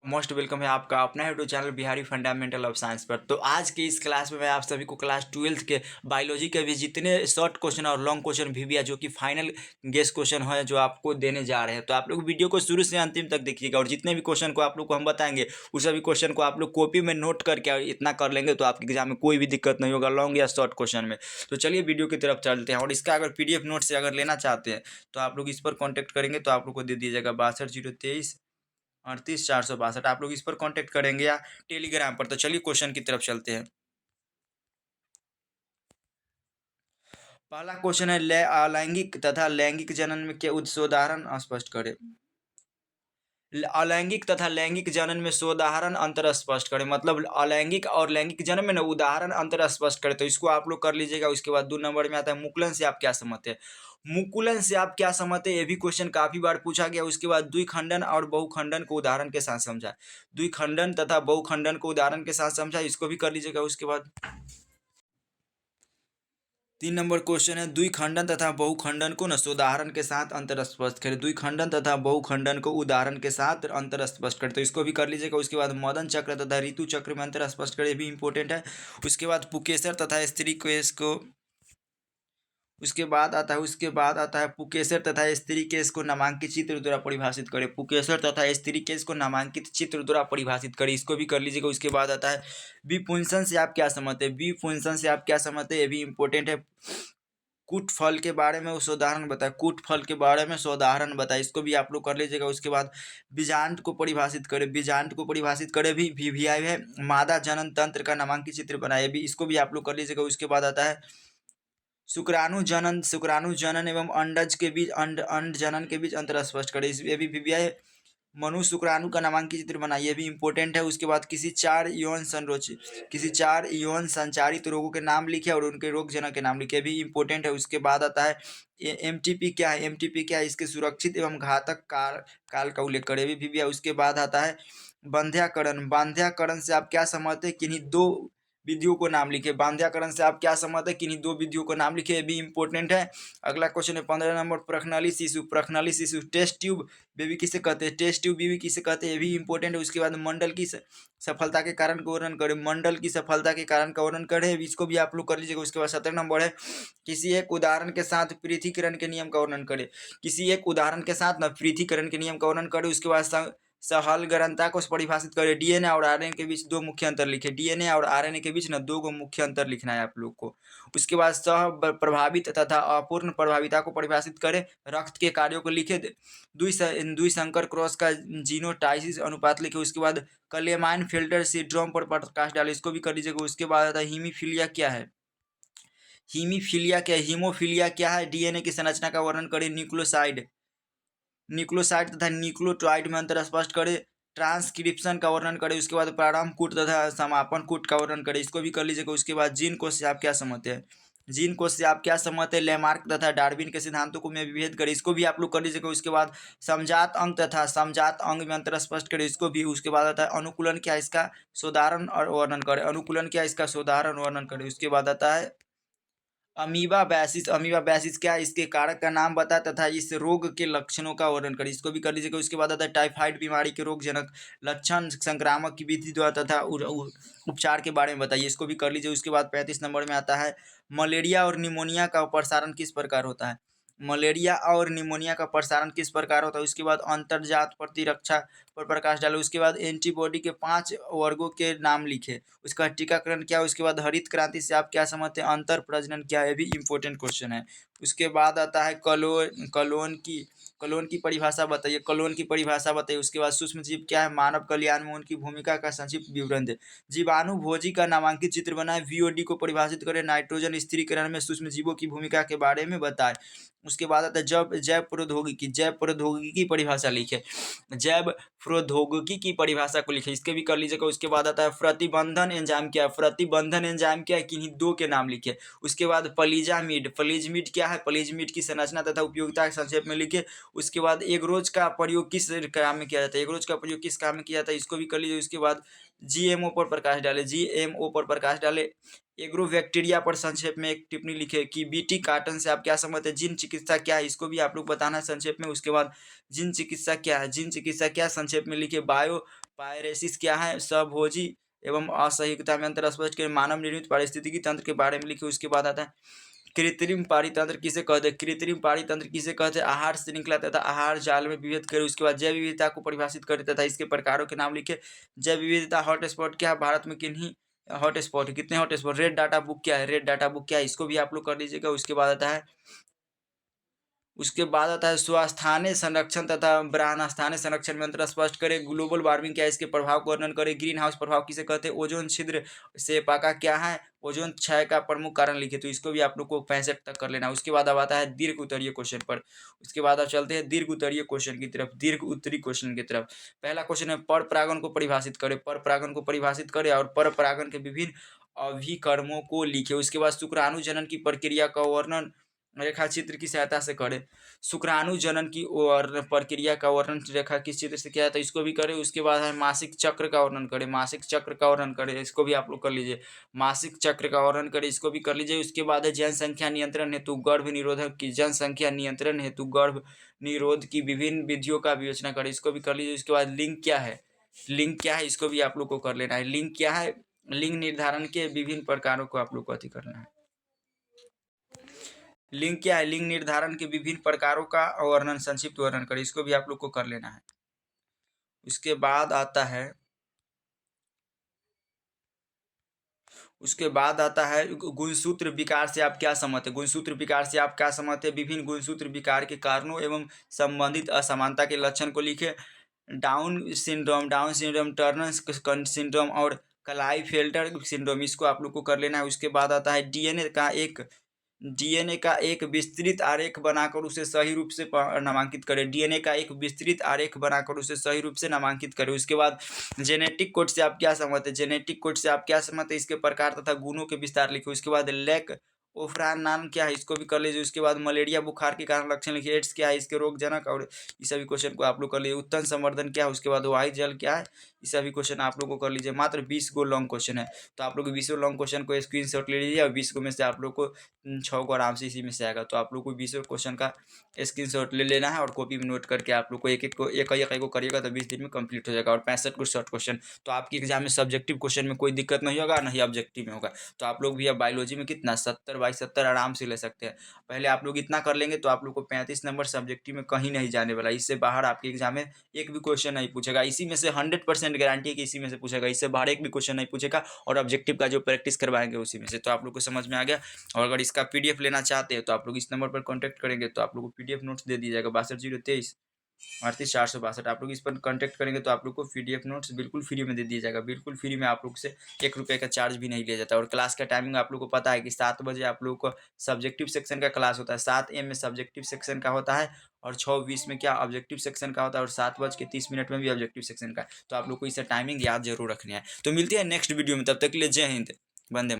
Most welcome है आपका अपना YouTube channel Bihari fundamental of science पर। तो आज की इस क्लास में मैं आप सभी को क्लास 12th के बायोलॉजी के भी जितने शॉर्ट क्वेश्चन और लॉन्ग क्वेश्चन भी है जो कि फाइनल गेस क्वेश्चन है जो आपको देने जा रहे हैं। तो आप लोग वीडियो को शुरू से अंतिम तक देखिएगा और जितने भी क्वेश्चन को आप लोग को हम बताएंगे उस सभी क्वेश्चन को आप लोग कॉपी में नोट करके इतना कर लेंगे तो आपके एग्जाम में कोई भी दिक्कत नहीं होगा लॉन्ग या शॉर्ट क्वेश्चन में। तो चलिए वीडियो की तरफ चलते हैं और इसका अगर PDF नोट से अगर लेना चाहते हैं तो आप लोग इस पर कॉन्टैक्ट करेंगे तो आप लोग को दे दिया जाएगा 62 023 38 462। आप लोग इस पर कांटेक्ट करेंगे या टेलीग्राम पर। तो चलिए क्वेश्चन की तरफ चलते हैं। पहला क्वेश्चन है अलैंगिक तथा लैंगिक जनन में के उदाहरण स्पष्ट करें। अलैंगिक तथा लैंगिक जनन में सोदाहरण अंतर स्पष्ट करें, मतलब अलैंगिक और लैंगिक जनन में ना उदाहरण अंतर स्पष्ट करें। तो इसको आप लोग कर लीजिएगा। उसके बाद 2 नंबर में आता है मुकुलन से आप क्या समझते हैं। मुकुलन से आप क्या समझते हैं, ये भी क्वेश्चन काफी बार पूछा गया। उसके बाद द्विखंडन और बहुखंडन को उदाहरण के साथ समझा। द्विखंडन तथा बहुखंडन को उदाहरण के साथ समझा, इसको भी कर लीजिएगा। उसके बाद 3 नंबर क्वेश्चन है द्विखंडन तथा बहुखंडन को न उदाहरण के साथ अंतर स्पष्ट करें। द्विखंडन तथा बहुखंडन को उदाहरण के साथ अंतर स्पष्ट करें, तो इसको भी कर लीजिएगा। उसके बाद मदन चक्र तथा ऋतु चक्र में अंतर स्पष्ट करें, भी इंपॉर्टेंट है। उसके बाद पुकेसर तथा स्त्री केस को उसके बाद आता है पुकेसर तथा स्त्री केस को नामांकित चित्र द्वारा परिभाषित करें। पुकेसर तथा स्त्री केस को नामांकित चित्र द्वारा परिभाषित करें, इसको भी कर लीजिएगा। उसके बाद आता है विपुंसन से आप क्या समझते हैं। विपुंसन से आप क्या समझते हैं, ये भी इंपॉर्टेंट है। कूट फल के बारे में उस उदाहरण बताए। कूट फल के बारे में उदाहरण बताए, इसको भी आप लोग कर लीजिएगा। उसके बाद बीजांड को परिभाषित करें। बीजांड को परिभाषित करें भी आए है। मादा जनन तंत्र का नामांकित चित्र बनाए, भी इसको भी आप लोग कर लीजिएगा। उसके बाद आता है शुक्राणु जनन एवं अंडज के बीच अंड जनन के बीच अंतर स्पष्ट करें, ये भी आए। मनु शुक्राणु का नामांकित चित्र बनाइए, भी इंपॉर्टेंट है। उसके बाद किसी चार यौन संचारित रोगों के नाम लिखे और उनके रोग जनक के नाम लिखे, भी इंपॉर्टेंट है। उसके बाद आता है MTP क्या है। MTP क्या है, इसके सुरक्षित एवं घातक काल का उल्लेख करें, भी है। उसके बाद आता है बांध्याकरण। बांध्याकरण से आप क्या समझते हैं, किन्हीं दो विधियों को नाम लिखे। बांध्याकरण से आप क्या समझते हैं, किन्हीं दो विधियों को नाम लिखे, भी इंपॉर्टेंट है। अगला क्वेश्चन है 15 नंबर प्रखनली शिशु। प्रखनली शिशु टेस्ट ट्यूब बेबी किसे कहते हैं। टेस्ट ट्यूब बेबी किसे कहते हैं, ये भी इंपॉर्टेंट है। उसके बाद मंडल की सफलता के कारण का वर्णन करें। मंडल की सफलता के कारण का वर्णन करें, इसको भी आप लोग कर लीजिएगा। उसके बाद 17 नंबर है किसी एक उदाहरण के साथ पृथक्करण के नियम का वर्णन करें। किसी एक उदाहरण के साथ ना पृथक्करण के नियम का वर्णन करें। उसके बाद सहलग्रंथा को परिभाषित करें। DNA और RNA के बीच दो मुख्य अंतर लिखे। DNA और RNA के बीच ना दो मुख्य अंतर लिखना है आप लोग को। उसके बाद सह प्रभावित तथा अपूर्ण प्रभाविता को परिभाषित करें। रक्त के कार्यों को लिखे। द्विसंकर क्रॉस का जीनोटाइसिस अनुपात लिखे। उसके बाद क्लेमाइन फिल्टर सिंड्रोम पर प्रकाश डाले, इसको भी कर लीजिएगा। उसके बाद आता है हीमीफीलिया क्या है। हीमोफीलिया क्या है। DNA की संरचना का वर्णन करें। न्यूक्लियोसाइड तथा न्यूक्लियोटाइड में अंतर स्पष्ट करें। ट्रांसक्रिप्शन का वर्णन करें। उसके बाद प्रारंभ कूट तथा समापन कूट का वर्णन करें, इसको भी कर लीजिएगा। उसके बाद जीन कोश से आप क्या समझते हैं। जीन कोश से आप क्या समझते हैं। लेमार्क तथा डार्विन के सिद्धांतों को में विभेद करें, इसको भी आप लोग कर लीजिएगा। उसके बाद समजात अंग तथा समजात अंग में अंतर स्पष्ट करें, इसको भी। उसके बाद आता है अनुकूलन क्या, इसका साधारण और वर्णन करें। अनुकूलन क्या, इसका साधारण वर्णन करें। उसके बाद आता है अमीबा बैसिस। अमीबा बैसिस क्या है, इसके कारक का नाम बता तथा इस रोग के लक्षणों का वर्णन करें, इसको भी कर लीजिएगा। उसके बाद आता है टाइफाइड बीमारी के रोगजनक लक्षण, संक्रामक की विधि द्वारा तथा उपचार के बारे में बताइए, इसको भी कर लीजिए। उसके बाद 35 नंबर में आता है मलेरिया और निमोनिया का प्रसारण किस प्रकार होता है। मलेरिया और निमोनिया का प्रसारण किस प्रकार होता है। उसके बाद अंतर्जात प्रतिरक्षा पर प्रकाश डाले। उसके बाद एंटीबॉडी के 5 वर्गों के नाम लिखे। उसका टीकाकरण क्या है। उसके बाद हरित क्रांति से आप क्या समझते हैं। अंतर प्रजनन क्या है, भी इंपॉर्टेंट क्वेश्चन है। उसके बाद आता है कलोन की परिभाषा बताइए। कलोन की परिभाषा बताइए। उसके बाद सूक्ष्म जीव क्या है, मानव कल्याण में उनकी भूमिका का संक्षिप्त विवरण दे। जीवाणु भोजी का नामांकित चित्र बनाए। VOD को परिभाषित करें। नाइट्रोजन स्थिरीकरण में सूक्ष्म जीवों की भूमिका के बारे में बताए। उसके बाद आता है जैव प्रौद्योगिकी की परिभाषा लिखे। जैव प्रौद्योगिकी की परिभाषा को लिखे, इसके भी कर लीजिएगा। उसके बाद आता है प्रतिबंधन एंजाइम क्या है। प्रतिबंधन एंजाइम क्या है, किन्हीं दो के नाम लिखे। उसके बाद पलिजामिड क्या है। पलिजामिड की संरचना तथा उपयोगिता संक्षेप में लिखे। उसके बाद एगरोज का प्रयोग किस काम में किया जाता है। एगरोज का प्रयोग किस काम में किया जाता है, इसको भी कर लीजिए। उसके बाद GMO पर प्रकाश डाले। GMO पर प्रकाश डाले। एग्रोबैक्टीरिया पर संक्षेप में एक टिप्पणी लिखे कि BT कार्टन से आप क्या समझते हैं। जीन चिकित्सा क्या है, इसको भी आप लोग बताना है संक्षेप में। उसके बाद जीन चिकित्सा क्या है। जीन चिकित्सा क्या संक्षेप में लिखे। पायरेसिस क्या है? स्वभोजी एवं असहिष्णुता में अंतर स्पष्ट करें। मानव निर्मित पारिस्थितिकी तंत्र के बारे में लिखे। उसके बाद आता है कृत्रिम पारितंत्र किसे कहते हैं? कृत्रिम पारितंत्र किसे कहते हैं? आहार श्रृंखला तथा आहार जाल में विभेद करें। उसके बाद जैव विविधता को परिभाषित करें तथा इसके प्रकारों के नाम लिखे। जैव विविधता हॉटस्पॉट क्या है? भारत में किन्हीं हॉटस्पॉट, कितने हॉटस्पॉट? रेड डाटा बुक क्या है? रेड डाटा बुक क्या है? इसको भी आप लोग कर लीजिएगा। उसके बाद आता है स्वास्थानीय संरक्षण तथा वरान स्थानीय संरक्षण में अंतर स्पष्ट करें। ग्लोबल वार्मिंग क्या है? इसके प्रभाव को वर्णन करें। ग्रीन हाउस प्रभाव किसे कहते हैं? ओजोन छिद्र से पाका क्या है? ओजोन क्षय का प्रमुख कारण लिखे। तो इसको भी आप लोग को 65 तक कर लेना। उसके बाद अब आता है दीर्घ उत्तरीय क्वेश्चन पर। उसके बाद अब चलते हैं दीर्घ उत्तरीय क्वेश्चन की तरफ, दीर्घ उत्तरी क्वेश्चन की तरफ। पहला क्वेश्चन है पर परागण को परिभाषित करें। पर परागण को परिभाषित करें और पर परागण के विभिन्न अभिकर्मों को लिखे। उसके बाद शुक्राणु जनन की प्रक्रिया का वर्णन रेखा चित्र की सहायता से करें। शुक्राणु जनन की और प्रक्रिया का वर्णन रेखा किस चित्र से किया है? तो इसको भी करें। उसके बाद है मासिक चक्र का वर्णन करें। मासिक चक्र का वर्णन करें, इसको भी आप लोग कर लीजिए। मासिक चक्र का वर्णन करें, इसको भी कर लीजिए। उसके बाद है जनसंख्या नियंत्रण हेतु गर्भ निरोधक की जनसंख्या नियंत्रण हेतु गर्भ निरोध की विभिन्न विधियों का विवेचना करें, इसको भी कर लीजिए। उसके बाद लिंग क्या है? लिंग क्या है? इसको भी आप लोग को कर लेना है। लिंग क्या है? लिंग निर्धारण के विभिन्न प्रकारों को आप लोग को अति करना है। लिंग क्या है? लिंग निर्धारण के विभिन्न प्रकारों का वर्णन, संक्षिप्त वर्णन करें, इसको भी आप लोग को कर लेना है। उसके बाद आता है गुणसूत्र विकार से आप क्या समझते हैं? गुणसूत्र विकार से आप क्या समझते हैं? विभिन्न गुणसूत्र विकार के कारणों एवं संबंधित असमानता के लक्षण को लिखे। डाउन सिंड्रोम, टर्नर सिंड्रोम और क्लाइफेल्टर सिंड्रोम, इसको आप लोग को कर लेना है। उसके बाद आता है डीएनए का एक विस्तृत आरेख बनाकर उसे सही रूप से नामांकित करें। डीएनए का एक विस्तृत आरेख बनाकर उसे सही रूप से नामांकित करें। उसके बाद जेनेटिक कोड से आप क्या समझते हैं? जेनेटिक कोड से आप क्या समझते हैं? इसके प्रकार तथा गुणों के विस्तार लिखिए। उसके बाद लेक ओफ्रान नाम क्या है? इसको भी कर लीजिए। उसके बाद मलेरिया बुखार के कारण लक्षण लिखिए। एड्स क्या है? इसके रोगजनक और इस सभी क्वेश्चन को आप लोग कर लीजिए। उत्तम संवर्धन क्या है? उसके बाद वायु जल क्या है? इस सभी क्वेश्चन आप लोग को कर लीजिए। मात्र 20 गो लॉन्ग क्वेश्चन है, तो आप लोग 20 लॉन्ग क्वेश्चन को स्क्रीनशॉट ले लीजिए और 20 को में से आप लोग को 6 को आराम से इसी में से आएगा। तो आप लोग को 20 क्वेश्चन का स्क्रीनशॉट ले लेना है और कॉपी में नोट करके आप लोग को एक को करिएगा तो 20 दिन में कंप्लीट हो जाएगा। और 65 को शॉर्ट क्वेश्चन, तो आपकी एग्जाम में सब्जेक्टिव क्वेश्चन में कोई दिक्कत नहीं होगा, नहीं ऑब्जेक्टिव में होगा। तो आप लोग भी अब बायोलॉजी में कितना 70/70 आराम से ले सकते हैं। पहले आप लोग इतना कर लेंगे तो आप लोग को 35 नंबर सब्जेक्टिव में कहीं नहीं जाने वाला। इससे बाहर आपके एग्जाम में एक भी क्वेश्चन नहीं पूछेगा। इसी में से 100% गारंटी है कि इसी में से पूछेगा। इससे बाहर एक भी क्वेश्चन नहीं पूछेगा और ऑब्जेक्टिव का जो प्रैक्टिस करवाएंगे उसी में से। तो आप लोग को समझ में आ गया। और अगर इसका पीडीएफ लेना चाहते हैं तो आप लोग इस नंबर पर कॉन्टैक्ट करेंगे तो आप लोग को पीडीएफ नोट्स दे दिया जाएगा। 62 023 38 462। आप लोग इस पर कॉन्टैक्ट करेंगे तो आप लोग को पीडीएफ नोट्स बिल्कुल फ्री में दे दिया जाएगा। बिल्कुल फ्री में, आप लोग से 1 रुपये का चार्ज भी नहीं लिया जाता। और क्लास का टाइमिंग आप लोग को पता है कि 7 बजे आप लोग को सब्जेक्टिव सेक्शन का क्लास होता है। 7 AM में सब्जेक्टिव सेक्शन का होता है और 6:20 में क्या ऑब्जेक्टिव सेक्शन का होता है और 7:30 में भी ऑब्जेक्टिव सेक्शन का। तो आप लोग को इसे टाइमिंग याद जरूर रखनी है। तो मिलते हैं नेक्स्ट वीडियो में, तब तक के लिए जय हिंद, वंदे।